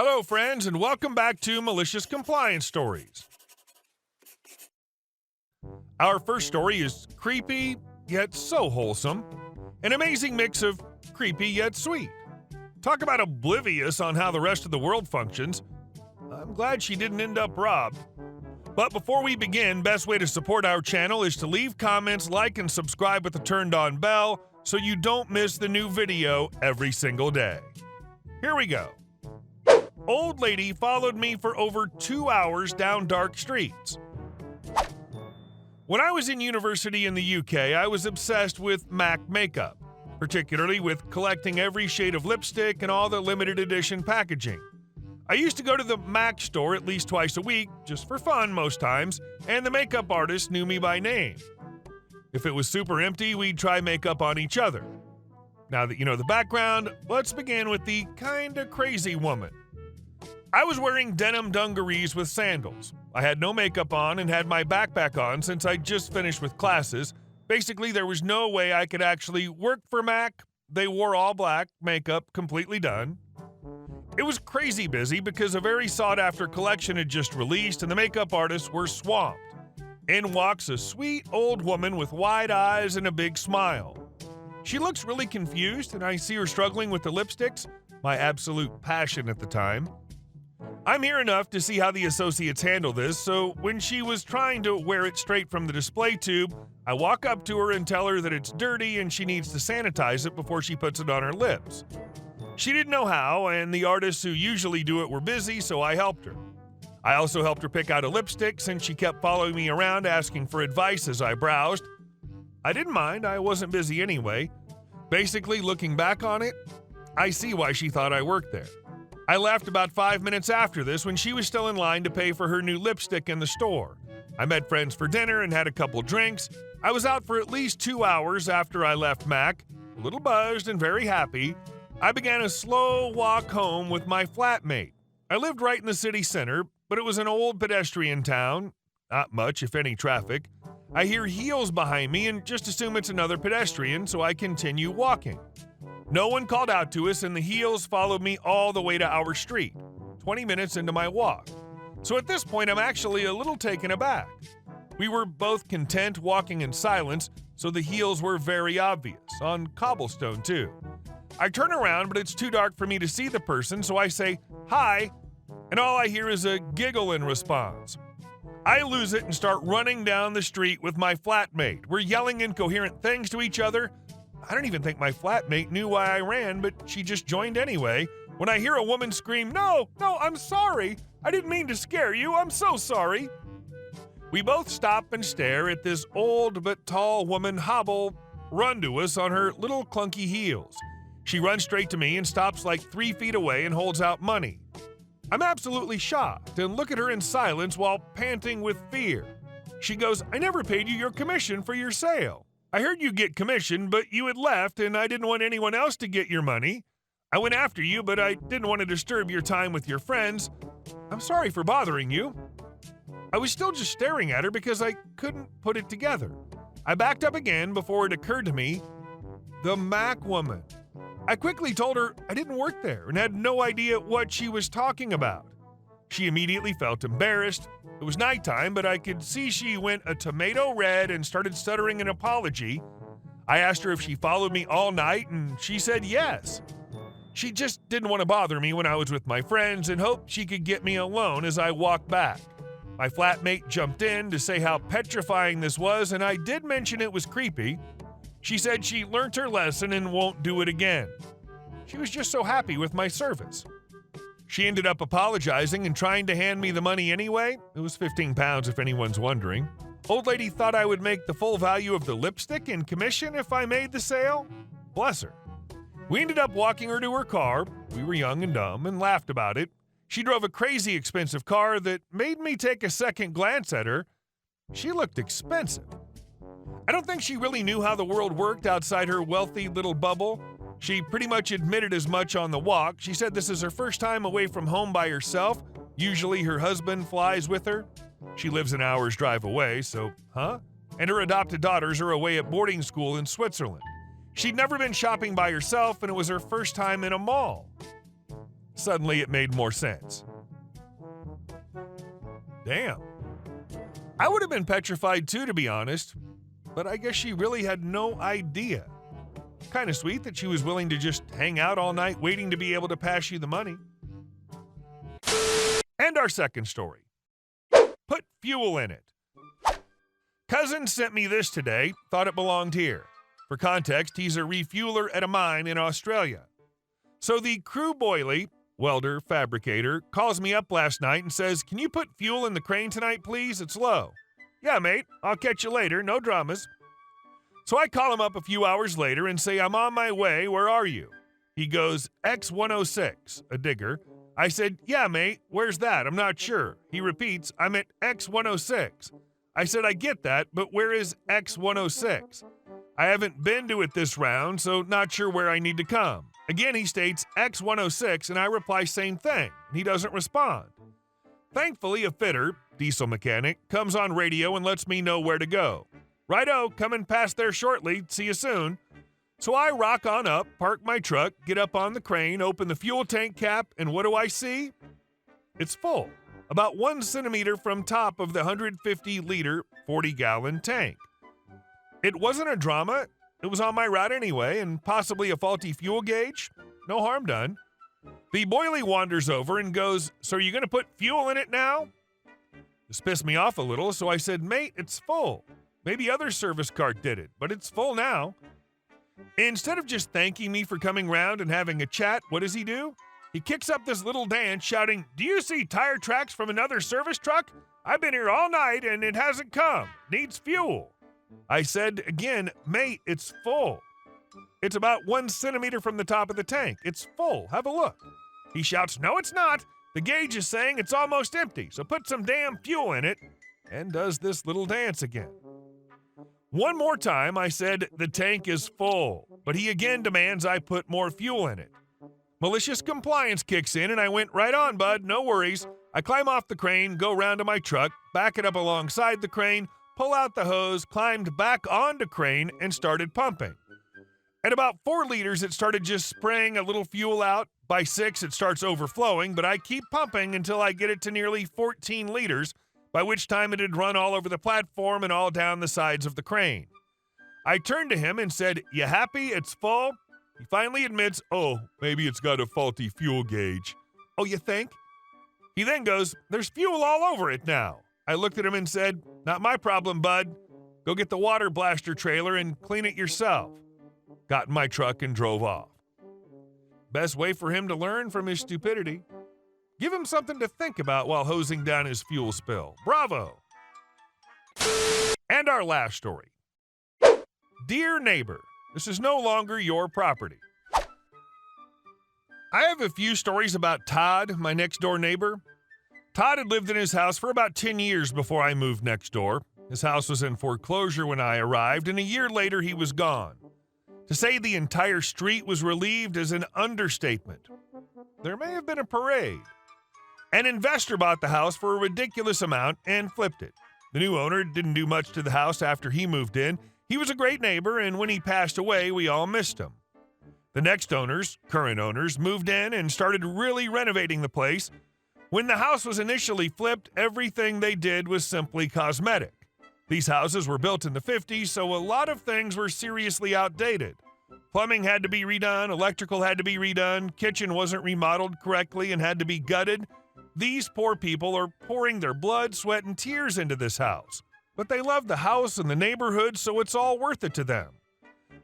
Hello, friends, and welcome back to Malicious Compliance Stories. Our first story is creepy, yet so wholesome. An amazing mix of creepy yet sweet. Talk about oblivious on how the rest of the world functions. I'm glad she didn't end up robbed. But before we begin, best way to support our channel is to leave comments, like, and subscribe with the turned-on bell so you don't miss the new video every single day. Here we go. Old lady followed me for over 2 hours down dark streets. When I was in university in the UK, I was obsessed with MAC makeup, particularly with collecting every shade of lipstick and all the limited edition packaging. I used to go to the MAC store at least twice a week, just for fun most times, and the makeup artist knew me by name. If it was super empty, we'd try makeup on each other. Now that you know the background, let's begin with the kinda crazy woman. I was wearing denim dungarees with sandals. I had no makeup on and had my backpack on since I just finished with classes. Basically, there was no way I could actually work for MAC. They wore all black, makeup completely done. It was crazy busy because a very sought-after collection had just released and the makeup artists were swamped. In walks a sweet old woman with wide eyes and a big smile. She looks really confused and I see her struggling with the lipsticks, my absolute passion at the time. I'm here enough to see how the associates handle this, so when she was trying to wear it straight from the display tube, I walk up to her and tell her that it's dirty and she needs to sanitize it before she puts it on her lips. She didn't know how, and the artists who usually do it were busy, so I helped her. I also helped her pick out a lipstick since she kept following me around asking for advice as I browsed. I didn't mind, I wasn't busy anyway. Basically, looking back on it, I see why she thought I worked there. I left about 5 minutes after this when she was still in line to pay for her new lipstick in the store. I met friends for dinner and had a couple drinks. I was out for at least 2 hours after I left MAC, a little buzzed and very happy. I began a slow walk home with my flatmate. I lived right in the city center, but it was an old pedestrian town. Not much, if any, traffic. I hear heels behind me and just assume it's another pedestrian, so I continue walking. No one called out to us, and the heels followed me all the way to our street, 20 minutes into my walk. So at this point, I'm actually a little taken aback. We were both content walking in silence, so the heels were very obvious, on cobblestone too. I turn around, but it's too dark for me to see the person, so I say, "Hi," and all I hear is a giggle in response. I lose it and start running down the street with my flatmate. We're yelling incoherent things to each other. I don't even think my flatmate knew why I ran, but she just joined anyway. When I hear a woman scream, No, I'm sorry. I didn't mean to scare you. I'm so sorry." We both stop and stare at this old but tall woman run to us on her little clunky heels. She runs straight to me and stops like 3 feet away and holds out money. I'm absolutely shocked and look at her in silence while panting with fear. She goes, "I never paid you your commission for your sale. I heard you get commission, but you had left and I didn't want anyone else to get your money. I went after you, but I didn't want to disturb your time with your friends. I'm sorry for bothering you." I was still just staring at her because I couldn't put it together. I backed up again before it occurred to me, the MAC woman. I quickly told her I didn't work there and had no idea what she was talking about. She immediately felt embarrassed. It was nighttime, but I could see she went a tomato red and started stuttering an apology. I asked her if she followed me all night, and she said yes. She just didn't want to bother me when I was with my friends and hoped she could get me alone as I walked back. My flatmate jumped in to say how petrifying this was, and I did mention it was creepy. She said she learnt her lesson and won't do it again. She was just so happy with my service. She ended up apologizing and trying to hand me the money anyway. It was 15 pounds if anyone's wondering. Old lady thought I would make the full value of the lipstick in commission if I made the sale. Bless her. We ended up walking her to her car. We were young and dumb and laughed about it. She drove a crazy expensive car that made me take a second glance at her. She looked expensive. I don't think she really knew how the world worked outside her wealthy little bubble. She pretty much admitted as much on the walk. She said this is her first time away from home by herself. Usually her husband flies with her. She lives an hour's drive away, so, And her adopted daughters are away at boarding school in Switzerland. She'd never been shopping by herself, and it was her first time in a mall. Suddenly it made more sense. Damn. I would have been petrified too, to be honest, but I guess she really had no idea. Kind of sweet that she was willing to just hang out all night waiting to be able to pass you the money. And our second story. Put fuel in it. Cousin sent me this today, thought it belonged here. For context, he's a refueler at a mine in Australia. So the crew boilie, welder, fabricator, calls me up last night and says, "Can you put fuel in the crane tonight, please? It's low." "Yeah, mate, I'll catch you later, no dramas." So I call him up a few hours later and say, "I'm on my way, where are you?" He goes, "X106, a digger." I said, "Yeah, mate, where's that? I'm not sure." He repeats, "I'm at X106. I said, "I get that, but where is X106? I haven't been to it this round, so not sure where I need to come." Again, he states X106, and I reply same thing, and he doesn't respond. Thankfully, a fitter, diesel mechanic, comes on radio and lets me know where to go. "Righto, coming past there shortly, see you soon." So I rock on up, park my truck, get up on the crane, open the fuel tank cap, and what do I see? It's full, about 1 centimeter from top of the 150-liter, 40-gallon tank. It wasn't a drama. It was on my route anyway, and possibly a faulty fuel gauge. No harm done. The boilie wanders over and goes, "So are you going to put fuel in it now?" This pissed me off a little, so I said, "Mate, it's full. Maybe other service cart did it, but it's full now." Instead of just thanking me for coming round and having a chat, what does he do? He kicks up this little dance shouting, "Do you see tire tracks from another service truck? I've been here all night and it hasn't come. Needs fuel." I said again, "Mate, it's full. It's about 1 centimeter from the top of the tank. It's full. Have a look." He shouts, "No, it's not. The gauge is saying it's almost empty, so put some damn fuel in it," and does this little dance again. One more time, I said, "The tank is full," but he again demands I put more fuel in it. Malicious compliance kicks in, and I went, "Right on, bud, no worries." I climb off the crane, go round to my truck, back it up alongside the crane, pull out the hose, climbed back onto crane, and started pumping. At about 4 liters, it started just spraying a little fuel out. By 6, it starts overflowing, but I keep pumping until I get it to nearly 14 liters, by which time it had run all over the platform and all down the sides of the crane. I turned to him and said, "You happy? It's full?" He finally admits, "Oh, maybe it's got a faulty fuel gauge." "Oh, you think?" He then goes, "There's fuel all over it now." I looked at him and said, "Not my problem, bud. Go get the water blaster trailer and clean it yourself." Got in my truck and drove off. Best way for him to learn from his stupidity. Give him something to think about while hosing down his fuel spill. Bravo! And our last story. Dear neighbor, this is no longer your property. I have a few stories about Todd, my next door neighbor. Todd had lived in his house for about 10 years before I moved next door. His house was in foreclosure when I arrived, and a year later he was gone. To say the entire street was relieved is an understatement. There may have been a parade. An investor bought the house for a ridiculous amount and flipped it. The new owner didn't do much to the house after he moved in. He was a great neighbor, and when he passed away, we all missed him. The next owners, current owners, moved in and started really renovating the place. When the house was initially flipped, everything they did was simply cosmetic. These houses were built in the 50s, so a lot of things were seriously outdated. Plumbing had to be redone, electrical had to be redone, kitchen wasn't remodeled correctly and had to be gutted. These poor people are pouring their blood, sweat, and tears into this house. But they love the house and the neighborhood, so it's all worth it to them.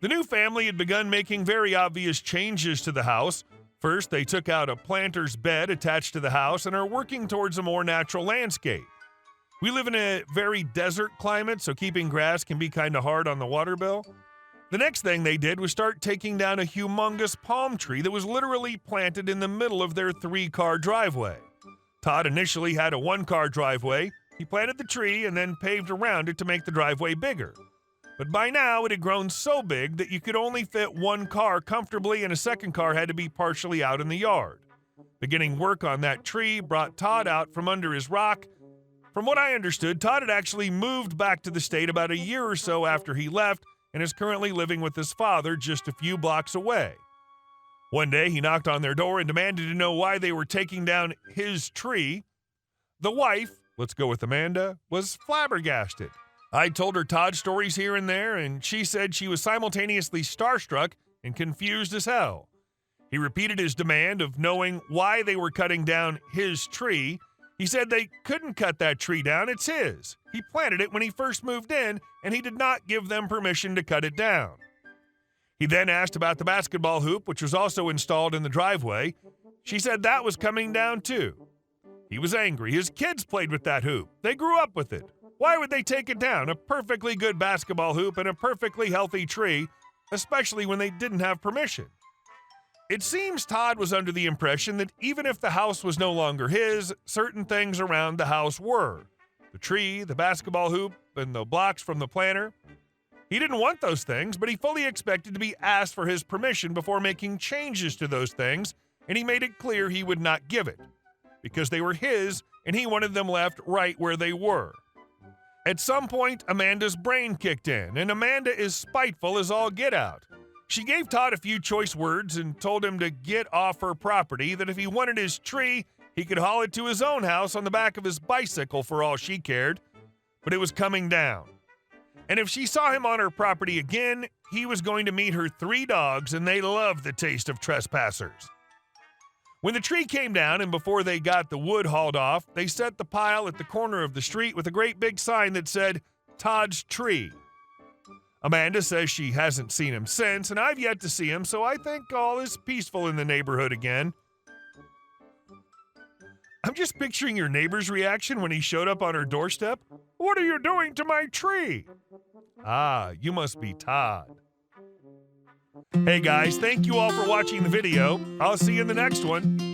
The new family had begun making very obvious changes to the house. First, they took out a planter's bed attached to the house and are working towards a more natural landscape. We live in a very desert climate, so keeping grass can be kind of hard on the water bill. The next thing they did was start taking down a humongous palm tree that was literally planted in the middle of their 3-car driveway. Todd initially had a 1-car driveway. He planted the tree and then paved around it to make the driveway bigger. But by now, it had grown so big that you could only fit 1 car comfortably and a second car had to be partially out in the yard. Beginning work on that tree brought Todd out from under his rock. From what I understood, Todd had actually moved back to the state about a year or so after he left and is currently living with his father just a few blocks away. One day, he knocked on their door and demanded to know why they were taking down his tree. The wife, let's go with Amanda, was flabbergasted. I told her Todd stories here and there, and she said she was simultaneously starstruck and confused as hell. He repeated his demand of knowing why they were cutting down his tree. He said they couldn't cut that tree down, it's his. He planted it when he first moved in, and he did not give them permission to cut it down. He then asked about the basketball hoop, which was also installed in the driveway. She said that was coming down too. He was angry. His kids played with that hoop. They grew up with it. Why would they take it down? A perfectly good basketball hoop and a perfectly healthy tree, especially when they didn't have permission. It seems Todd was under the impression that even if the house was no longer his, certain things around the house were. The tree, the basketball hoop, and the blocks from the planter. He didn't want those things, but he fully expected to be asked for his permission before making changes to those things, and he made it clear he would not give it, because they were his, and he wanted them left right where they were. At some point, Amanda's brain kicked in, and Amanda is spiteful as all get out. She gave Todd a few choice words and told him to get off her property, that if he wanted his tree, he could haul it to his own house on the back of his bicycle for all she cared, but it was coming down. And if she saw him on her property again, he was going to meet her 3 dogs, and they loved the taste of trespassers. When the tree came down and before they got the wood hauled off, they set the pile at the corner of the street with a great big sign that said, Todd's Tree. Amanda says she hasn't seen him since, and I've yet to see him, so I think all is peaceful in the neighborhood again. I'm just picturing your neighbor's reaction when he showed up on her doorstep. What are you doing to my tree? Ah, you must be Todd. Hey guys, thank you all for watching the video. I'll see you in the next one.